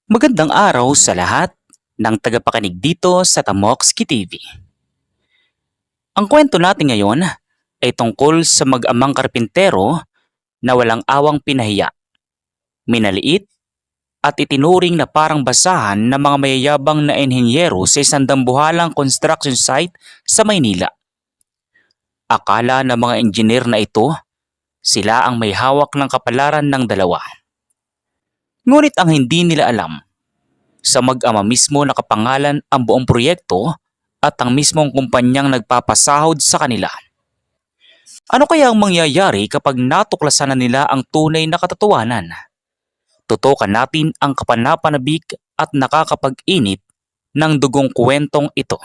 Magandang araw sa lahat ng tagapakinig dito sa Tamokski TV. Ang kwento natin ngayon ay tungkol sa mag-amang karpintero na walang awang pinahiya, minaliit at itinuring na parang basahan ng mga mayayabang na enhinyero sa isang dambuhalang construction site sa Maynila. Akala ng mga engineer na ito, sila ang may hawak ng kapalaran ng dalawa. Ngunit ang hindi nila alam, sa mag-ama mismo nakapangalan ang buong proyekto at ang mismong kumpanyang nagpapasahod sa kanila. Ano kaya ang mangyayari kapag natuklasan na nila ang tunay na katotohanan? Tutukan natin ang kapanapanabik at nakakapag-init ng dugong kwentong ito.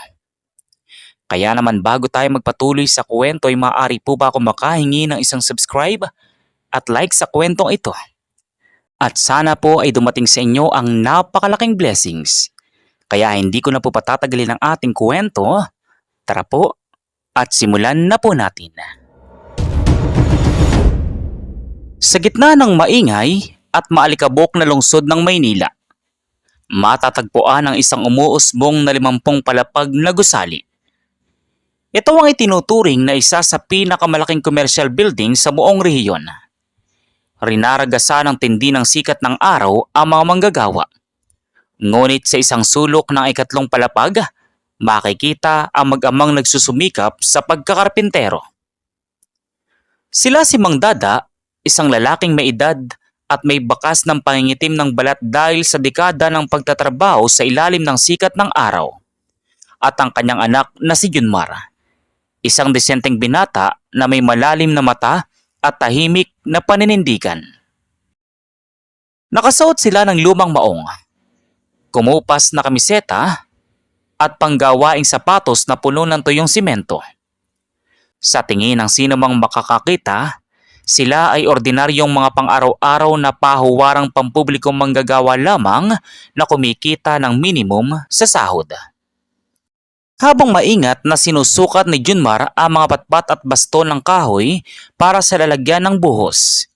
Kaya naman bago tayo magpatuloy sa kwento ay maaari po ba akong makahingi ng isang subscribe at like sa kwentong ito? At sana po ay dumating sa inyo ang napakalaking blessings. Kaya hindi ko na po patatagalin ang ating kwento. Tara po at simulan na po natin. Sa gitna ng maingay at maalikabok na lungsod ng Maynila, matatagpuan ang isang umuusbong na 50 palapag na gusali. Ito ang itinuturing na isa sa pinakamalaking commercial building sa buong rehiyon. Rinaragasan ng tindi ng sikat ng araw ang mga manggagawa. Ngunit sa isang sulok ng ikatlong palapag, makikita ang mag-amang nagsusumikap sa pagkakarpintero. Sila si Mang Dada, isang lalaking may edad at may bakas ng pangingitim ng balat dahil sa dekada ng pagtatrabaho sa ilalim ng sikat ng araw. At ang kanyang anak na si Junmar, isang disenteng binata na may malalim na mata at tahimik na paninindigan. Nakasuot sila ng lumang maong, kumupas na kamiseta at panggawaing sapatos na puno ng tuyong simento. Sa tingin ng sino mang makakakita, sila ay ordinaryong mga pang-araw-araw na pahuwarang pampublikong manggagawa lamang na kumikita ng minimum sa sahod. Habang maingat na sinusukat ni Junmar ang mga patpat at baston ng kahoy para sa lalagyan ng buhos,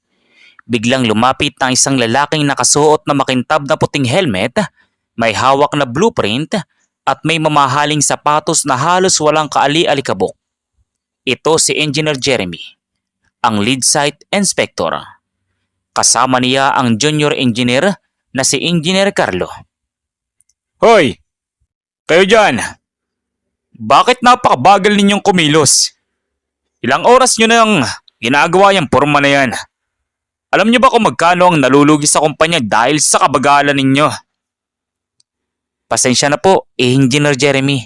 biglang lumapit ng isang lalaking nakasuot na makintab na puting helmet, may hawak na blueprint at may mamahaling sapatos na halos walang kaali-alikabok. Ito si Engineer Jeremy, ang lead site inspector. Kasama niya ang junior engineer na si Engineer Carlo. Hoy! Kayo dyan! Bakit napakabagal ninyong kumilos? Ilang oras nyo nang ginagawa yung porma na yan? Alam nyo ba kung magkano ang nalulugi sa kumpanya dahil sa kabagalan ninyo? Pasensya na po, Engineer Jeremy.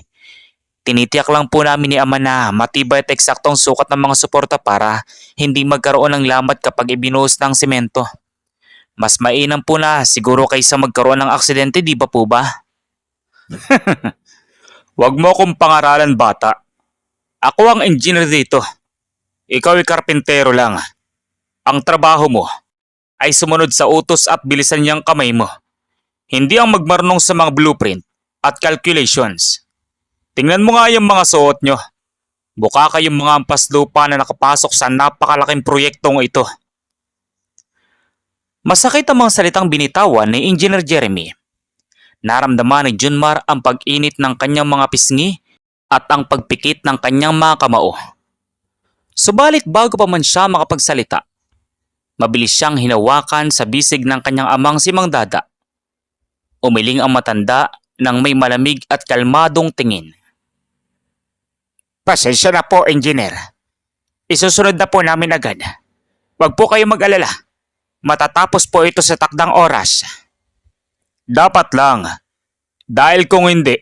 Tinitiyak lang po namin ni Ama na matibay at eksaktong sukat ng mga suporta para hindi magkaroon ng lamat kapag ibinuhos ng semento. Mas mainam po na siguro kaysa magkaroon ng aksidente, di ba po ba? Huwag mo akong pangaralan, bata. Ako ang engineer dito. Ikaw ay karpintero lang. Ang trabaho mo ay sumunod sa utos at bilisan niyang kamay mo. Hindi ang magmarunong sa mga blueprint at calculations. Tingnan mo nga yung mga suot nyo. Mukha kayong mga ampas lupa na nakapasok sa napakalaking proyektong ito. Masakit ang mga salitang binitawan ni Engineer Jeremy. Naramdaman ni Junmar ang pag-init ng kanyang mga pisngi at ang pagpikit ng kanyang mga kamao. Subalit bago pa man siya makapagsalita, mabilis siyang hinawakan sa bisig ng kanyang amang si Mang Dada. Umiling ang matanda ng may malamig at kalmadong tingin. Pasensya na po, engineer. Isusunod na po namin agad. Huwag po kayong mag-alala. Matatapos po ito sa takdang oras. Dapat lang. Dahil kung hindi,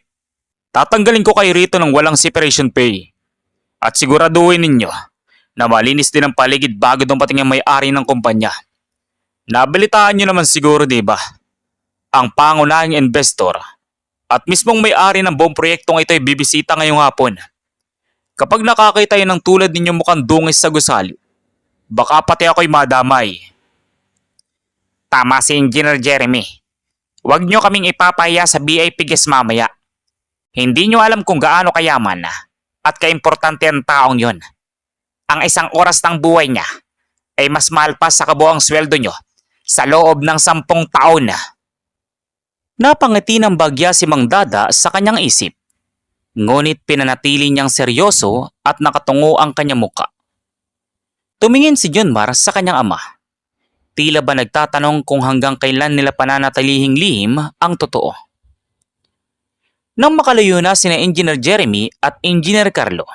tatanggalin ko kayo rito ng walang separation pay. At siguraduhin ninyo na malinis din ang paligid bago dumating ang may-ari ng kumpanya. Nabalitaan nyo naman siguro, di ba? Ang pangunahing investor at mismong may-ari ng buong proyektong ito ay bibisita ngayong hapon. Kapag nakakita yun ng tulad ninyo mukhang dungis sa gusali, baka pati ako'y madamay. Tama si Engineer Jeremy. Huwag nyo kaming ipapahiya sa VIP guest mamaya. Hindi nyo alam kung gaano kayaman at kaimportante ang taong yon. Ang isang oras ng buhay niya ay mas mahal pa sa kabuang sweldo nyo sa loob ng 10 taon. Napangiti ng bagya si Mang Dada sa kanyang isip. Ngunit pinanatili niyang seryoso at nakatungo ang kanyang muka. Tumingin si Junmar sa kanyang ama. Tila ba nagtatanong kung hanggang kailan nila pananatilihing lihim ang totoo. Nang makalayo na sina Engineer Jeremy at Engineer Carlo,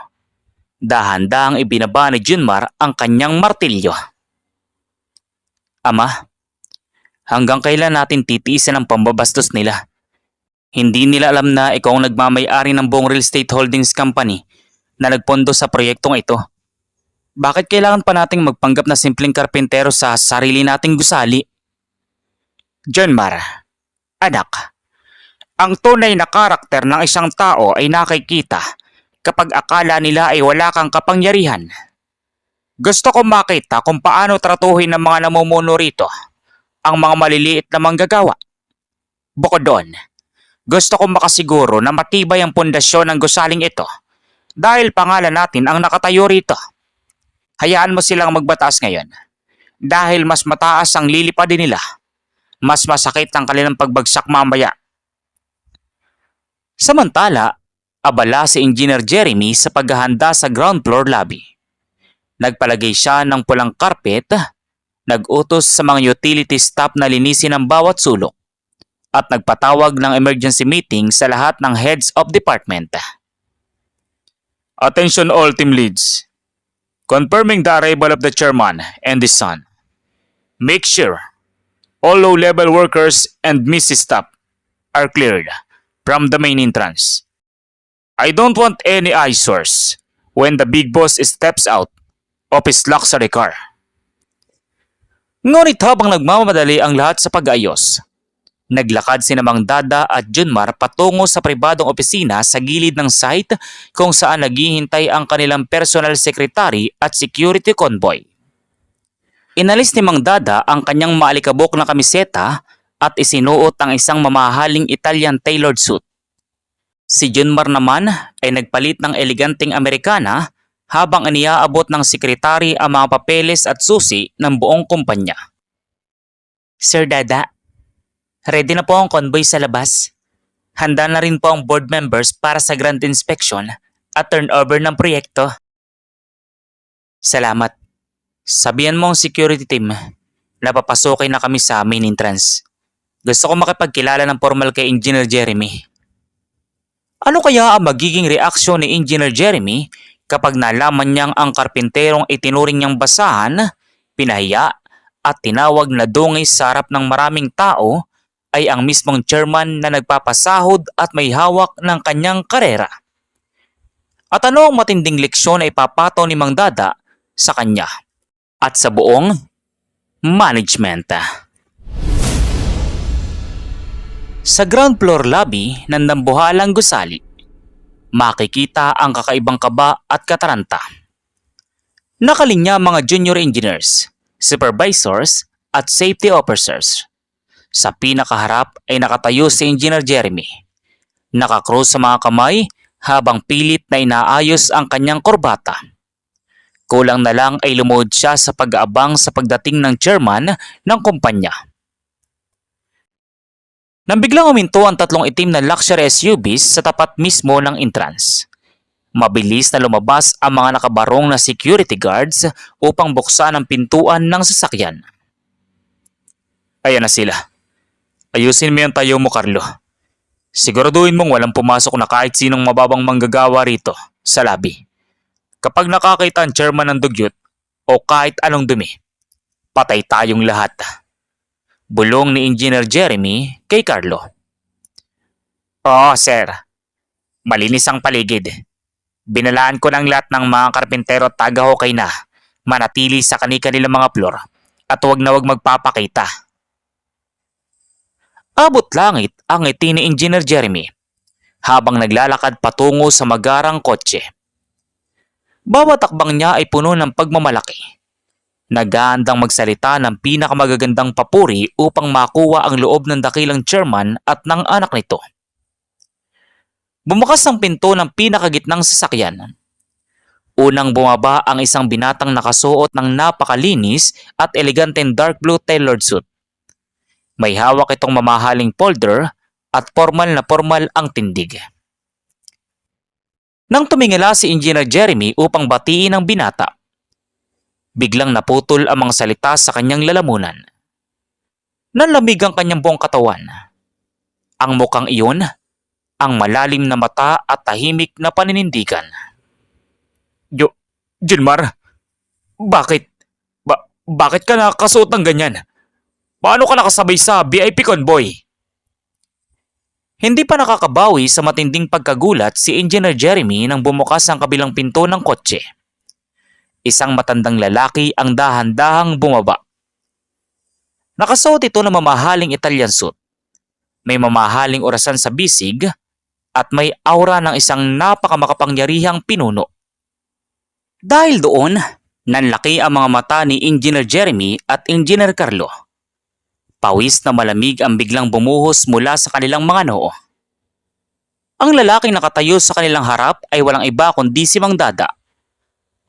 dahan-dahang ibinaba ni Junmar ang kanyang martilyo. Ama, hanggang kailan natin titiisin ang pambabastos nila? Hindi nila alam na ikaw ang nagmamay-ari ng buong real estate holdings company na nagpondo sa proyektong ito. Bakit kailangan pa nating magpanggap na simpleng karpintero sa sarili nating gusali? Junmar, anak, ang tunay na karakter ng isang tao ay nakikita kapag akala nila ay wala kang kapangyarihan. Gusto ko makita kung paano tratuhin ng mga namumuno rito ang mga maliliit na manggagawa. Bukod doon, gusto ko makasiguro na matibay ang pundasyon ng gusaling ito dahil pangalan natin ang nakatayo rito. Hayaan mo silang magbatas ngayon dahil mas mataas ang lilipadin nila. Mas masakit ang kanilang pagbagsak mamaya. Samantala, abala si Engineer Jeremy sa paghahanda sa ground floor lobby. Nagpalagay siya ng pulang carpet, nag-utos sa mga utility staff na linisin ang bawat sulok, at nagpatawag ng emergency meeting sa lahat ng heads of department. Attention all team leads. Confirming the arrival of the chairman and his son. Make sure all low-level workers and missing staff are cleared from the main entrance. I don't want any eyesores when the big boss steps out of his luxury car. Ngunit habang nagmamadali ang lahat sa pag-ayos, naglakad sina Mang Dada at Junmar patungo sa pribadong opisina sa gilid ng site kung saan naghihintay ang kanilang personal secretary at security convoy. Inalis ni Mang Dada ang kanyang maalikabok na kamiseta at isinuot ang isang mamahaling Italian tailored suit. Si Junmar naman ay nagpalit ng eleganteng Amerikana habang iniaabot ng sekretary ang mga papeles at susi ng buong kumpanya. Sir Dada, ready na po ang convoy sa labas. Handa na rin po ang board members para sa grand inspection at turnover ng proyekto. Salamat. Sabihan mo ang security team na papasukin na kami sa main entrance. Gusto ko makipagkilala ng formal kay Engineer Jeremy. Ano kaya ang magiging reaksyon ni Engineer Jeremy kapag nalaman niyang ang karpinterong itinuring niyang basahan, pinahiya at tinawag na dungis sa harap ng maraming tao ay ang mismong chairman na nagpapasahod at may hawak ng kanyang karera? At ano ang matinding leksyon na ipapataw ni Mang Dada sa kanya at sa buong management? Sa ground floor lobby ng nambuhalang gusali, makikita ang kakaibang kaba at kataranta. Nakalinya mga junior engineers, supervisors at safety officers. Sa pinakaharap ay nakatayo si Engineer Jeremy. Nakakrus sa mga kamay habang pilit na inaayos ang kanyang korbata. Kulang na lang ay lumuhod siya sa pag-aabang sa pagdating ng chairman ng kumpanya. Nang biglang huminto ang tatlong itim na luxury SUVs sa tapat mismo ng entrance. Mabilis na lumabas ang mga nakabarong na security guards upang buksan ang pintuan ng sasakyan. Ayan na sila. Ayusin mo yung tayo mo, Carlo. Siguraduhin mong walang pumasok na kahit sinong mababang manggagawa rito sa lobby. Kapag nakakita ang chairman ng dugyot o kahit anong dumi, patay tayong lahat. Bulong ni Engineer Jeremy kay Carlo. Oo, sir. Malinis ang paligid. Binalaan ko ng lahat ng mga karpintero at taga-hukay na manatili sa kani-kanilang mga floor at huwag na huwag magpapakita. Abot langit ang ngiti ni Engineer Jeremy habang naglalakad patungo sa magarang kotse. Bawat takbang niya ay puno ng pagmamalaki. Nag-aandang magsalita ng pinakamagagandang papuri upang makuha ang loob ng dakilang chairman at ng anak nito. Bumukas ang pinto ng pinakagitnang sasakyan. Unang bumaba ang isang binatang nakasuot ng napakalinis at eleganteng dark blue tailored suit. May hawak itong mamahaling folder at formal ang tindig. Nang tumingala si Engineer Jeremy upang batiin ang binata, biglang naputol ang mga salita sa kanyang lalamunan. Nanlamig ang kanyang buong katawan. Ang mukhang iyon, ang malalim na mata at tahimik na paninindigan. Junmar, bakit? Bakit ka nakakasuot ng ganyan? Paano ka nakasabay sa VIP convoy? Hindi pa nakakabawi sa matinding pagkagulat si Engineer Jeremy nang bumukas ang kabilang pinto ng kotse. Isang matandang lalaki ang dahan-dahang bumaba. Nakasuot ito ng mamahaling Italian suit. May mamahaling orasan sa bisig at may aura ng isang napakamakapangyarihang pinuno. Dahil doon, nanlaki ang mga mata ni Engineer Jeremy at Engineer Carlo. Pawis na malamig ang biglang bumuhos mula sa kanilang mga noo. Ang lalaking nakatayo sa kanilang harap ay walang iba kundi si Mang Dada.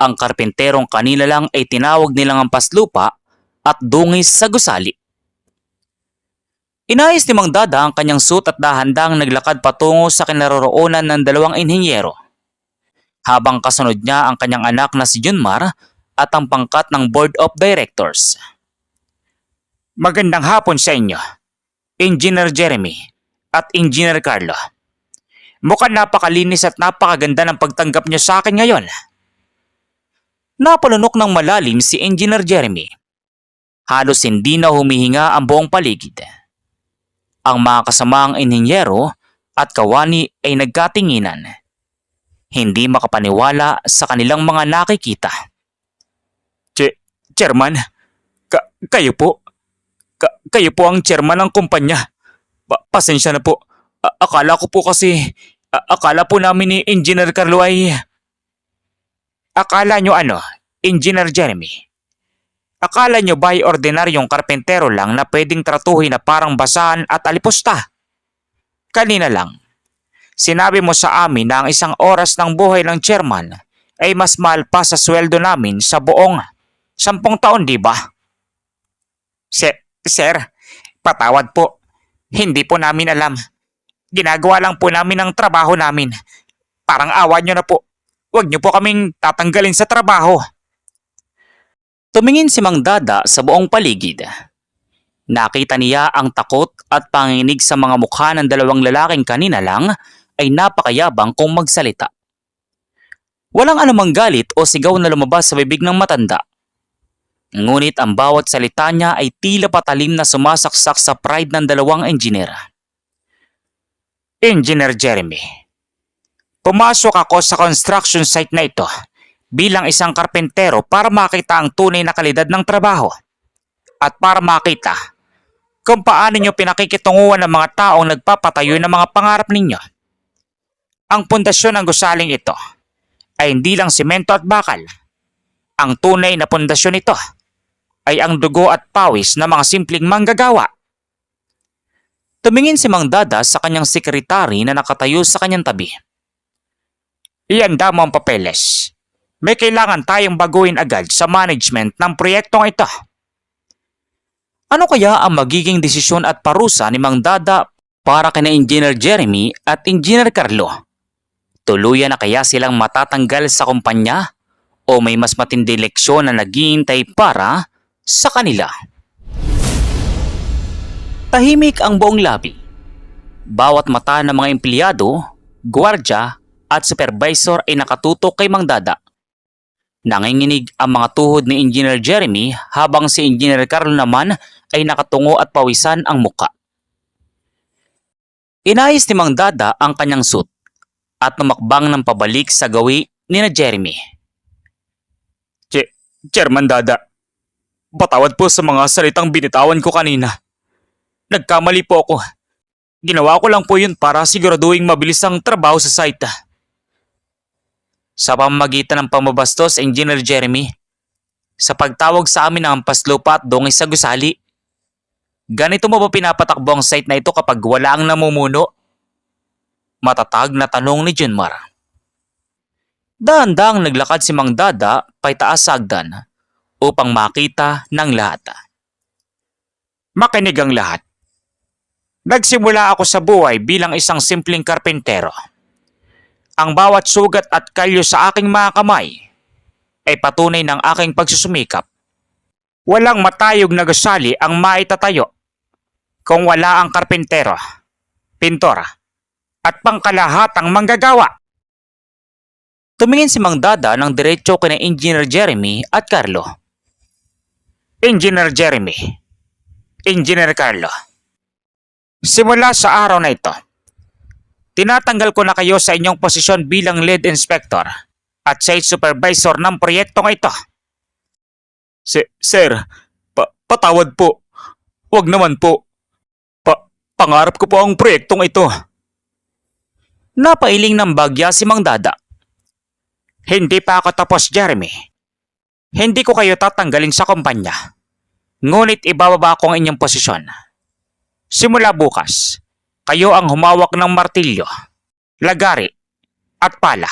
Ang karpenterong kanina lang ay tinawag nilang hampas lupa at dungis sa gusali. Inayos ni Mang Dada ang kanyang suit at dahan-dahang naglakad patungo sa kinaroroonan ng dalawang inhinyero. Habang kasunod niya ang kanyang anak na si Junmar at ang pangkat ng Board of Directors. Magandang hapon sa inyo, Engineer Jeremy at Engineer Carlo. Mukhang napakalinis at napakaganda ng pagtanggap niyo sa akin ngayon. Napalunok ng malalim si Engineer Jeremy. Halos hindi na humihinga ang buong paligid. Ang mga kasamaang inhinyero at kawani ay nagkatinginan. Hindi makapaniwala sa kanilang mga nakikita. Chairman, kayo po? Kayo po ang chairman ng kumpanya. Pasensya na po. Akala po namin ni Engineer Carlo ay... Akala nyo ano, Engineer Jeremy? Akala nyo ba ay ordinaryong karpentero lang na pwedeng tratuhin na parang basahan at alipusta? Kanina lang, sinabi mo sa amin na ang isang oras ng buhay ng chairman ay mas mahal pa sa sweldo namin sa buong 10 taon, di ba? Sir, patawad po. Hindi po namin alam. Ginagawa lang po namin ang trabaho namin. Parang awa nyo na po. Huwag nyo po kaming tatanggalin sa trabaho. Tumingin si Mang Dada sa buong paligid. Nakita niya ang takot at panginig sa mga mukha ng dalawang lalaking kanina lang ay napakayabang kung magsalita. Walang anumang galit o sigaw na lumabas sa bibig ng matanda. Ngunit ang bawat salita niya ay tila patalim na sumasaksak sa pride ng dalawang engineer. Engineer Jeremy, pumasok ako sa construction site na ito bilang isang karpentero para makita ang tunay na kalidad ng trabaho at para makita kung paano nyo pinakikitunguhan ng mga taong nagpapatayo ng mga pangarap ninyo. Ang pundasyon ng gusaling ito ay hindi lang simento at bakal. Ang tunay na pundasyon nito ay ang dugo at pawis ng mga simpleng manggagawa. Tumingin si Mang Dada sa kanyang sekretary na nakatayo sa kanyang tabi. Ihanda mo ang papeles. May kailangan tayong baguhin agad sa management ng proyektong ito. Ano kaya ang magiging desisyon at parusa ni Mang Dada para kina Engineer Jeremy at Engineer Carlo? Tuluyan na kaya silang matatanggal sa kumpanya o may mas matindi leksyon na naghihintay para sa kanila? Tahimik ang buong labi. Bawat mata ng mga empleyado, gwardya at supervisor ay nakatutok kay Mang Dada. Nanginginig ang mga tuhod ni Engineer Jeremy habang si Engineer Carlo naman ay nakatungo at pawisan ang muka. Inayos ni Mang Dada ang kanyang suit at tumakbang ng pabalik sa gawi ni na Jeremy. Chairman Dada, patawad po sa mga salitang binitawan ko kanina. Nagkamali po ako. Ginawa ko lang po yun para siguraduhin mabilis ang trabaho sa site. Sa pamamagitan ng pamabastos, Engineer Jeremy, sa pagtawag sa amin ng hampas lupa at dungis sa gusali. Ganito mo ba pinapatakbo ang site na ito kapag wala ang namumuno? Matatag na tanong ni Junmar. Dahan-dahang naglakad si Mang Dada paitaas sa hagdan upang makita ng lahat. Makinig ang lahat. Nagsimula ako sa buhay bilang isang simpleng karpentero. Ang bawat sugat at kalyo sa aking mga kamay ay patunay ng aking pagsusumikap. Walang matayog na gusali ang maitatayo kung wala ang karpentero, pintora, at pangkalahatang manggagawa. Tumingin si Mang Dada ng diretso kina Engineer Jeremy at Carlo. Engineer Jeremy, Engineer Carlo, simula sa araw na ito, tinatanggal ko na kayo sa inyong posisyon bilang lead inspector at site supervisor ng proyektong ito. Sir, patawad po. Wag naman po. Pangarap ko po ang proyektong ito. Napailing ng bagya si Mang Dada. Hindi pa ako tapos, Jeremy. Hindi ko kayo tatanggalin sa kumpanya. Ngunit ibababa ko ang inyong posisyon. Simula bukas, kayo ang humawak ng martilyo, lagari, at pala.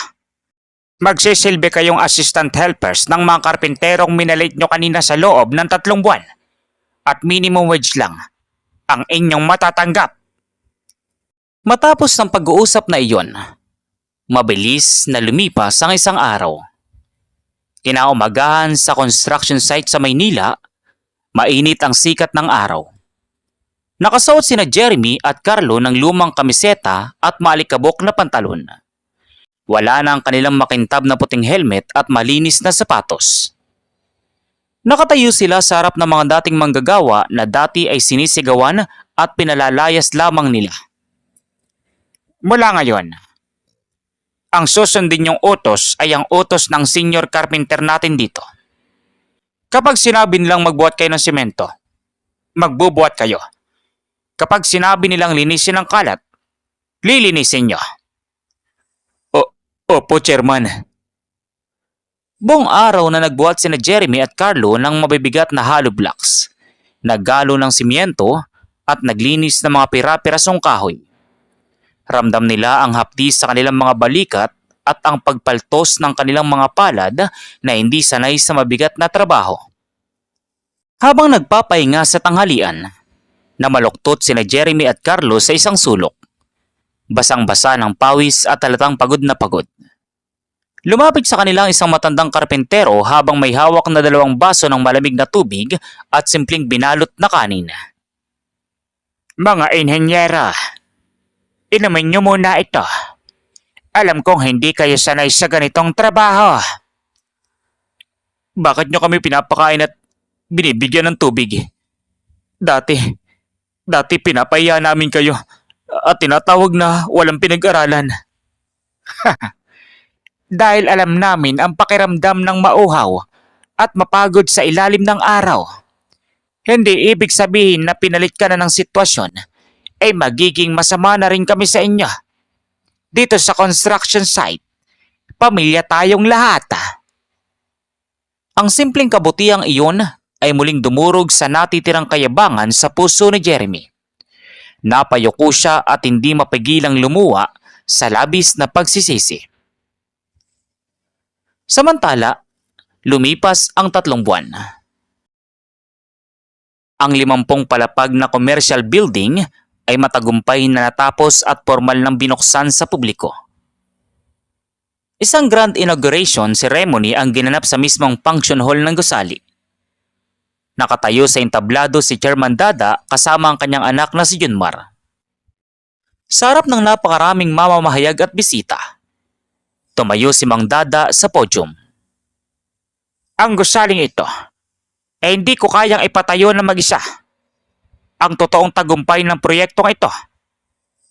Magsisilbi kayong assistant helpers ng mga karpinterong minalit nyo kanina sa loob ng 3 buwan. At minimum wage lang ang inyong matatanggap. Matapos ng pag-uusap na iyon, mabilis na lumipas ang isang araw. Kinaumagahan sa construction site sa Maynila, mainit ang sikat ng araw. Nakasuot sina Jeremy at Carlo ng lumang kamiseta at maalikabok na pantalon. Wala na ang kanilang makintab na puting helmet at malinis na sapatos. Nakatayo sila sa harap ng mga dating manggagawa na dati ay sinisigawan at pinalalayas lamang nila. Mula ngayon, ang susundin niyong utos ay ang utos ng senior carpenter natin dito. Kapag sinabi nilang magbuhat kayo ng simento, magbubuhat kayo. Kapag sinabi nilang linisin ang kalat, lilinisin niyo. Opo, Chairman. Buong araw na nagbuhat sina Jeremy at Carlo ng mabibigat na hollow blocks, naggalo ng simyento at naglinis ng mga pira-pirasong kahoy. Ramdam nila ang hapdi sa kanilang mga balikat at ang pagpaltos ng kanilang mga palad na hindi sanay sa mabigat na trabaho. Habang nagpapahinga sa tanghalian, namaluktot sina Jeremy at Carlo sa isang sulok. Basang-basa ng pawis at halatang pagod na pagod. Lumapit sa kanila ang isang matandang karpentero habang may hawak na 2 baso ng malamig na tubig at simpleng binalot na kanin. Mga inhenyera, inumin niyo muna ito. Alam kong hindi kayo sanay sa ganitong trabaho. Bakit niyo kami pinapakain at binibigyan ng tubig? Dati pinapahiya namin kayo at tinatawag na walang pinag-aralan. Dahil alam namin ang pakiramdam ng mauhaw at mapagod sa ilalim ng araw. Hindi ibig sabihin na pinalit ka na ng sitwasyon ay magiging masama na rin kami sa inyo. Dito sa construction site, pamilya tayong lahat. Ang simpleng kabutihang iyon ay muling dumurog sa natitirang kayabangan sa puso ni Jeremy. Napayuko siya at hindi mapigilang lumuwa sa labis na pagsisisi. Samantala, lumipas ang 3 buwan. Ang 50 palapag na commercial building ay matagumpay na natapos at formal nang binuksan sa publiko. Isang grand inauguration ceremony ang ginanap sa mismong function hall ng gusali. Nakatayo sa entablado si Chairman Dada kasama ang kanyang anak na si Junmar. Sa harap ng napakaraming mamamahayag at bisita, tumayo si Mang Dada sa podium. Ang gusaling ito ay hindi ko kayang ipatayo na mag-isa. Ang totoong tagumpay ng proyektong ito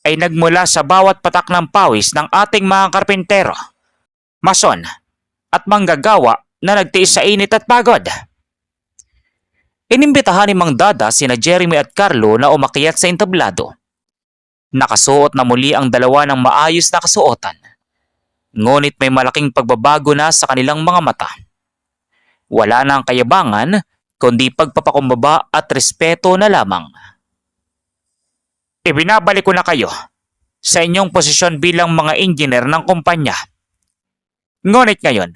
ay nagmula sa bawat patak ng pawis ng ating mga karpentero, mason at manggagawa na nagtiis sa init at pagod. Inimbitahan ni Mang Dada sina Jeremy at Carlo na umakyat sa entablado. Nakasuot na muli ang dalawa ng maayos na kasuotan. Ngunit may malaking pagbabago na sa kanilang mga mata. Wala na ang kayabangan, kundi pagpapakumbaba at respeto na lamang. Ibinabalik ko na kayo sa inyong posisyon bilang mga engineer ng kumpanya. Ngunit ngayon,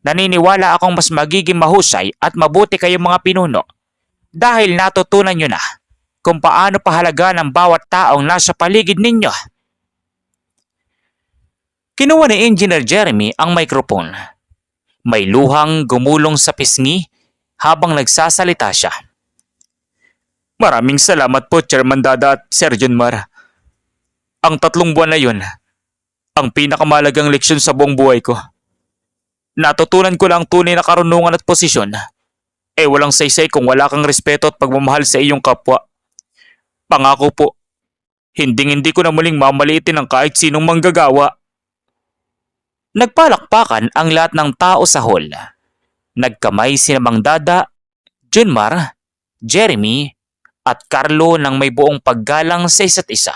naniniwala akong mas magiging mahusay at mabuti kayong mga pinuno dahil natutunan nyo na kung paano pahalaga ng bawat taong nasa paligid ninyo. Kinuha ni Engineer Jeremy ang microphone. May luhang gumulong sa pisngi habang nagsasalita siya. Maraming salamat po, Chairman Dada at Sir Junmar. Ang 3 buwan na yun, ang pinakamalagang leksyon sa buong buhay ko. Natutunan ko lang tunay na karunungan at posisyon. Walang saysay kung wala kang respeto at pagmamahal sa iyong kapwa. Pangako po, hindi ko na muling mamaliitin ang kahit sinong manggagawa. Nagpalakpakan ang lahat ng tao sa hall. Nagkamay sina Mang Dada, Junmar, Jeremy, at Carlo nang may buong paggalang sa isa't isa.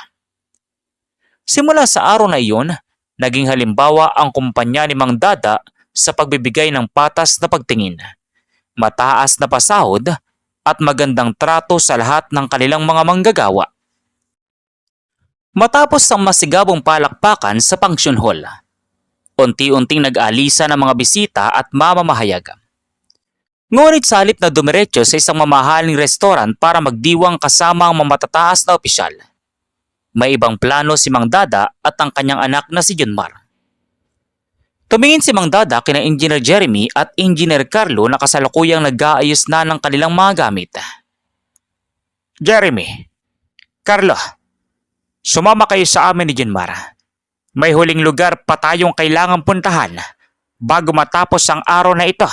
Simula sa araw na iyon, naging halimbawa ang kumpanya ni Mang Dada sa pagbibigay ng patas na pagtingin, mataas na pasahod at magandang trato sa lahat ng kanilang mga manggagawa. Matapos ang masigabong palakpakan sa function hall, unti-unting nag-alisa ng mga bisita at mamamahayag. Ngunit sa halip na dumiretso sa isang mamahaling restaurant para magdiwang kasama ang mga matataas na opisyal, may ibang plano si Mang Dada at ang kanyang anak na si Junmar. Tumingin si Mang Dada kina Engineer Jeremy at Engineer Carlo na kasalukuyang nag-aayos na ng kanilang mga gamit. Jeremy, Carlo, sumama kayo sa amin ni Junmar. May huling lugar pa tayong kailangang puntahan bago matapos ang araw na ito.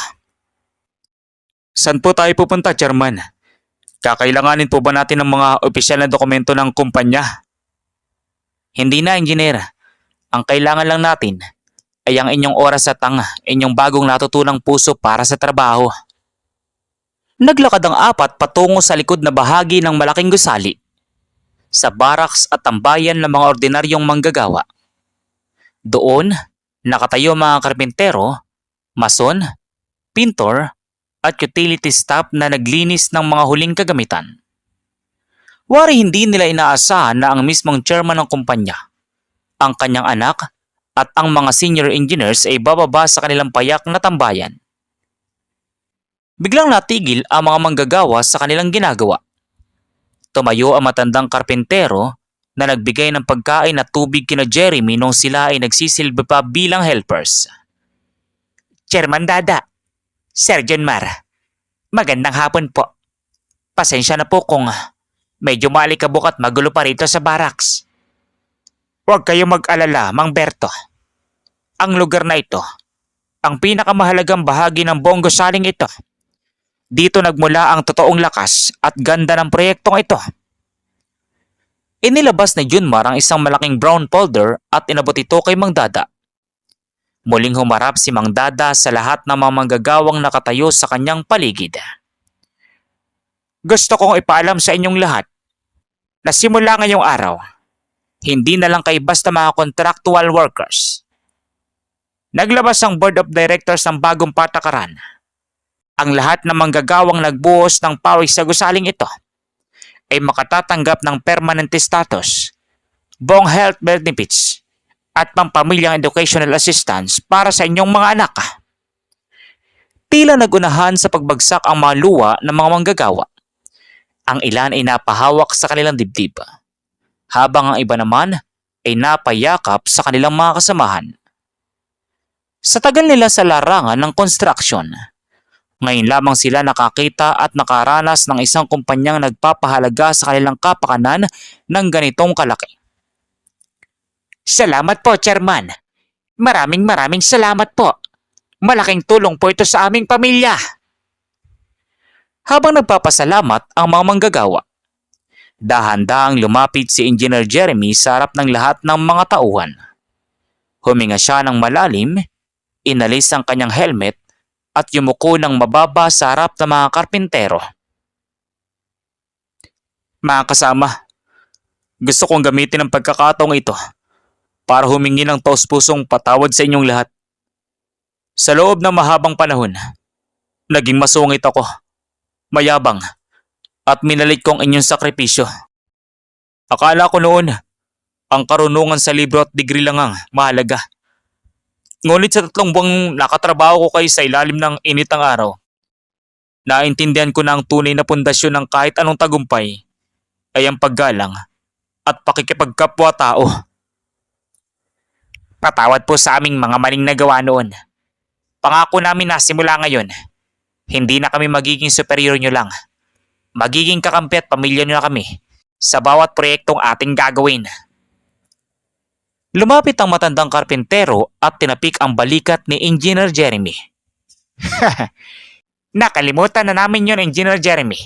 Saan po tayo pupunta, Chairman? Kakailanganin po ba natin ng mga opisyal na dokumento ng kumpanya? Hindi na, Engineer. Ang kailangan lang natin ay ang inyong oras at ang inyong bagong natutunang puso para sa trabaho. Naglakad ang 4 patungo sa likod na bahagi ng malaking gusali, sa barracks at tambayan ng mga ordinaryong manggagawa. Doon, nakatayo mga karpintero, mason, pintor, at utility staff na naglinis ng mga huling kagamitan. Wari hindi nila inaasahan na ang mismong chairman ng kumpanya, ang kanyang anak, at ang mga senior engineers ay bababa sa kanilang payak na tambayan. Biglang natigil ang mga manggagawa sa kanilang ginagawa. Tumayo ang matandang karpintero na nagbigay ng pagkain at tubig kina Jeremy nung sila ay nagsisilbi pa bilang helpers. Chairman Dada, Sir Junmar, magandang hapon po. Pasensya na po kung medyo maalikabok at magulo pa rito sa barracks. Huwag kayong mag-alala, Mang Berto. Ang lugar na ito, ang pinakamahalagang bahagi ng buong gusaling ito. Dito nagmula ang totoong lakas at ganda ng proyektong ito. Inilabas ni Junmar ang isang malaking brown folder at inabot ito kay Mang Dada. Muling humarap si Mang Dada sa lahat ng mga manggagawang nakatayo sa kanyang paligid. Gusto kong ipaalam sa inyong lahat na simula ngayong araw, hindi na lang kayo basta mga contractual workers. Naglabas ang Board of Directors ng bagong patakaran. Ang lahat ng manggagawang nagbuhos ng pawis sa gusaling ito ay makatatanggap ng permanent status, buong health benefits, at pampamilyang educational assistance para sa inyong mga anak. Tila nagunahan sa pagbagsak ang mga luwa ng mga manggagawa. Ang ilan ay napahawak sa kanilang dibdib, habang ang iba naman ay napayakap sa kanilang mga kasamahan. Sa tagal nila sa larangan ng construction, ngayon lamang sila nakakita at nakaranas ng isang kumpanyang nagpapahalaga sa kanilang kapakanan ng ganitong kalaki. Salamat po, Chairman. Maraming salamat po. Malaking tulong po ito sa aming pamilya. Habang nagpapasalamat ang mga manggagawa, dahan-dahang lumapit si Engineer Jeremy sa harap ng lahat ng mga tauhan. Huminga siya ng malalim, inalis ang kanyang helmet at yumuko ng mababa sa harap ng mga karpintero. Mga kasama, gusto kong gamitin ang pagkakataong ito para humingi ng taos-pusong patawad sa inyong lahat. Sa loob ng mahabang panahon, naging masungit ako, mayabang, at minalit kong inyong sakripisyo. Akala ko noon, ang karunungan sa libro at degree lang ang mahalaga. Ngunit sa 3 buwang nakatrabaho ko kayo sa ilalim ng init ng araw, naintindihan ko na ang tunay na pundasyon ng kahit anong tagumpay ay ang paggalang at pakikipagkapwa-tao. Patawad po sa aming mga maling nagawa noon. Pangako namin na simula ngayon, hindi na kami magiging superior nyo lang. Magiging kakampi at pamilya nyo na kami sa bawat proyektong ating gagawin. Lumapit ang matandang karpintero at tinapik ang balikat ni Engineer Jeremy. Nakalimutan na namin yon, Engineer Jeremy.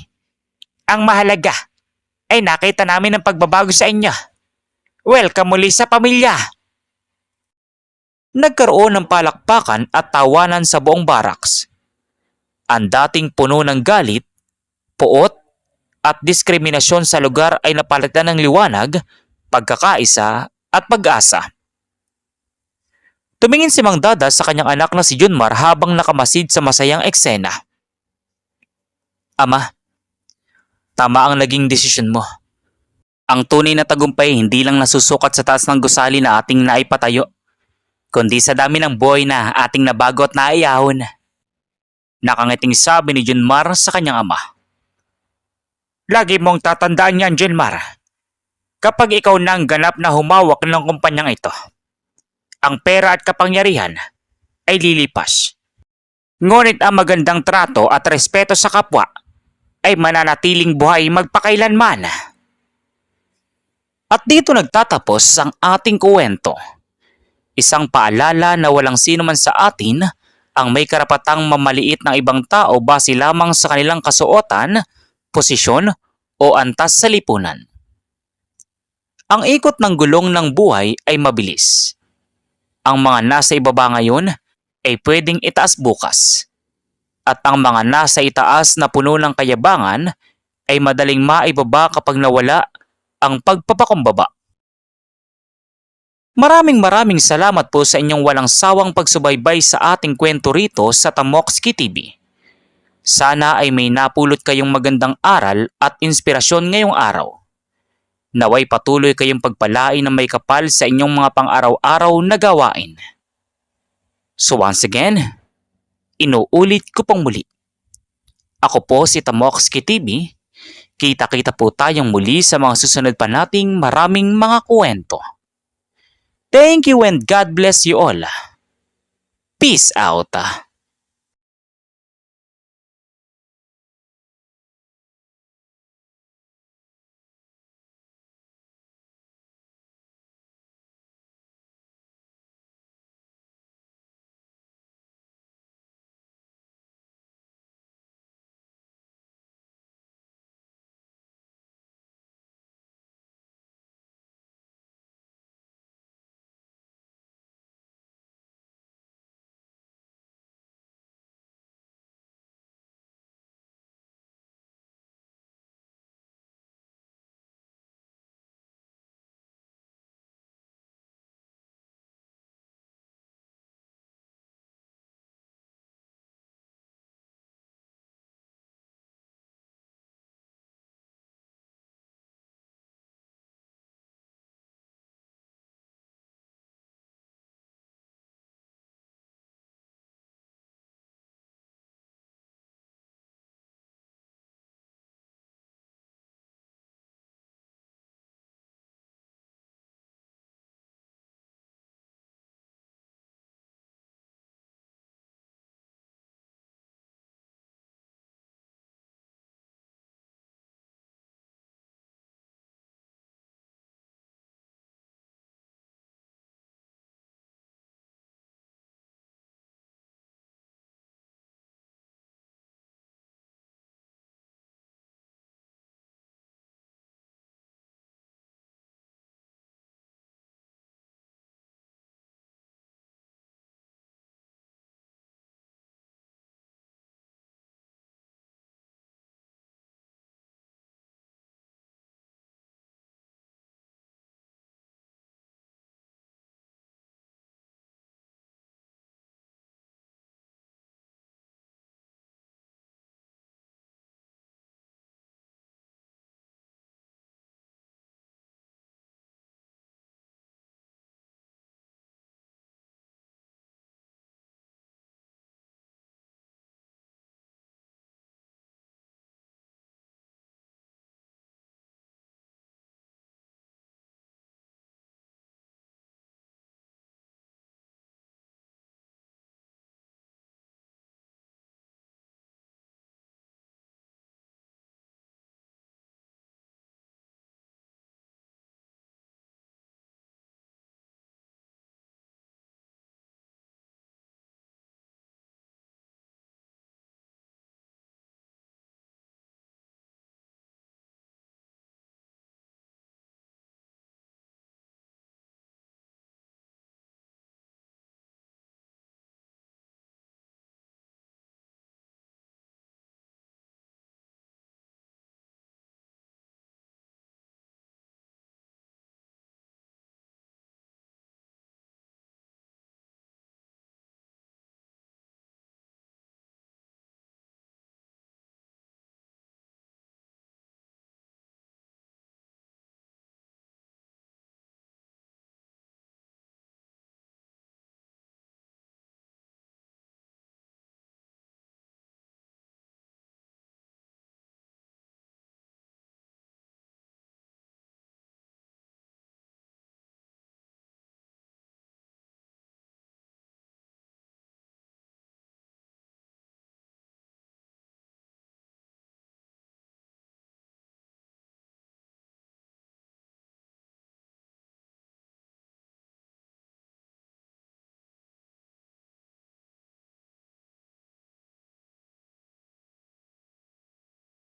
Ang mahalaga ay nakita namin ang pagbabago sa inyo. Welcome muli sa pamilya. Nagkaroon ng palakpakan at tawanan sa buong barracks. Ang dating puno ng galit, puot at diskriminasyon sa lugar ay napalitan ng liwanag, pagkakaisa at pag-asa. Tumingin si Mang Dada sa kanyang anak na si Junmar habang nakamasid sa masayang eksena. Ama, tama ang naging desisyon mo. Ang tunay na tagumpay hindi lang nasusukat sa taas ng gusali na ating naipatayo, kundi sa dami ng buhay na ating nabago at naiyahon. Nakangiting sabi ni Junmar sa kanyang ama. Lagi mong tatandaan yan, Junmar. Kapag ikaw na ang ganap na humawak ng kumpanyang ito, ang pera at kapangyarihan ay lilipas. Ngunit ang magandang trato at respeto sa kapwa ay mananatiling buhay magpakailanman. At dito nagtatapos ang ating kwento. Isang paalala na walang sino man sa atin ang may karapatang mamaliit ng ibang tao base lamang sa kanilang kasuotan, posisyon o antas sa lipunan. Ang ikot ng gulong ng buhay ay mabilis. Ang mga nasa ibaba ngayon ay pwedeng itaas bukas. At ang mga nasa itaas na puno ng kayabangan ay madaling maibaba kapag nawala ang pagpapakumbaba. Maraming salamat po sa inyong walang sawang pagsubaybay sa ating kwento rito sa Tamokski TV. Sana ay may napulot kayong magandang aral at inspirasyon ngayong araw. Naway patuloy kayong pagpalain ng may kapal sa inyong mga pang-araw-araw na gawain. So once again, inuulit ko pong muli. Ako po si Tamokski TV. Kita-kita po tayong muli sa mga susunod pa nating maraming mga kwento. Thank you and God bless you all. Peace out.